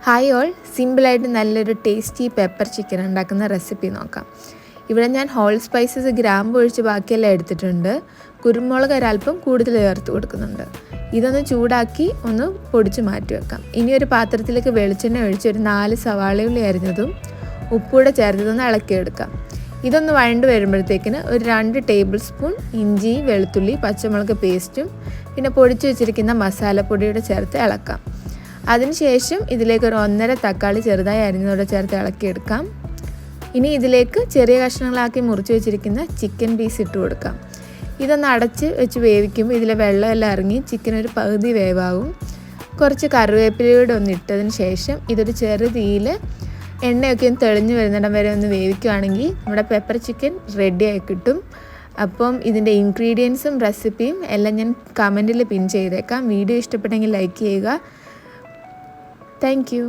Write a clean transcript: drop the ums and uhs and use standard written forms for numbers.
Hi all, സിമ്പിളായിട്ട് നല്ലൊരു tasty pepper chicken ഉണ്ടാക്കുന്ന റെസിപ്പി നോക്കാം. ഇവിടെ ഞാൻ ഹോൾ സ്പൈസസ് ഗ്രാമ്പ് ഒഴിച്ച് ബാക്കിയെല്ലാം എടുത്തിട്ടുണ്ട്. കുരുമുളക് ഒരല്പം കൂടുതൽ ചേർത്ത് കൊടുക്കുന്നുണ്ട്. ഇതൊന്ന് ചൂടാക്കി ഒന്ന് പൊടിച്ച് മാറ്റി വെക്കാം. ഇനി ഒരു പാത്രത്തിലേക്ക് വെളിച്ചെണ്ണ ഒഴിച്ച് ഒരു 4 സവാളയുള്ളി അരിഞ്ഞതും ഉപ്പൂടെ ചേർത്തതൊന്ന് ഇളക്കിയെടുക്കാം. ഇതൊന്ന് വഴണ്ട് വരുമ്പോഴത്തേക്കിന് ഒരു 2 ടേബിൾ സ്പൂൺ ഇഞ്ചി, വെളുത്തുള്ളി, പച്ചമുളക് പേസ്റ്റും പിന്നെ പൊടിച്ച് വെച്ചിരിക്കുന്ന മസാലപ്പൊടിയുടെ ചേർത്ത് ഇളക്കാം. അതിനുശേഷം ഇതിലേക്ക് ഒരു 1.5 തക്കാളി ചെറുതായി അരിഞ്ഞതോടെ ചേർത്ത് ഇളക്കിയെടുക്കാം. ഇനി ഇതിലേക്ക് ചെറിയ കഷ്ണങ്ങളാക്കി മുറിച്ച് വെച്ചിരിക്കുന്ന ചിക്കൻ പീസ് ഇട്ട് കൊടുക്കാം. ഇതൊന്ന് അടച്ച് വെച്ച് വേവിക്കുമ്പോൾ ഇതിലെ വെള്ളമെല്ലാം ഇറങ്ങി ചിക്കൻ ഒരു പകുതി വേവാകും. കുറച്ച് കറിവേപ്പിലയുടെ ഒന്ന് ഇട്ടതിന് ശേഷം ഇതൊരു ചെറു തീയിൽ എണ്ണയൊക്കെ ഒന്ന് തെളിഞ്ഞ് വരുന്നിടം വരെ ഒന്ന് വേവിക്കുകയാണെങ്കിൽ നമ്മുടെ പെപ്പർ ചിക്കൻ റെഡിയായി കിട്ടും. അപ്പം ഇതിൻ്റെ ഇൻഗ്രീഡിയൻസും റെസിപ്പിയും എല്ലാം ഞാൻ കമൻറ്റിൽ പിൻ ചെയ്തേക്കാം. വീഡിയോ ഇഷ്ടപ്പെട്ടെങ്കിൽ ലൈക്ക് ചെയ്യുക. Thank you.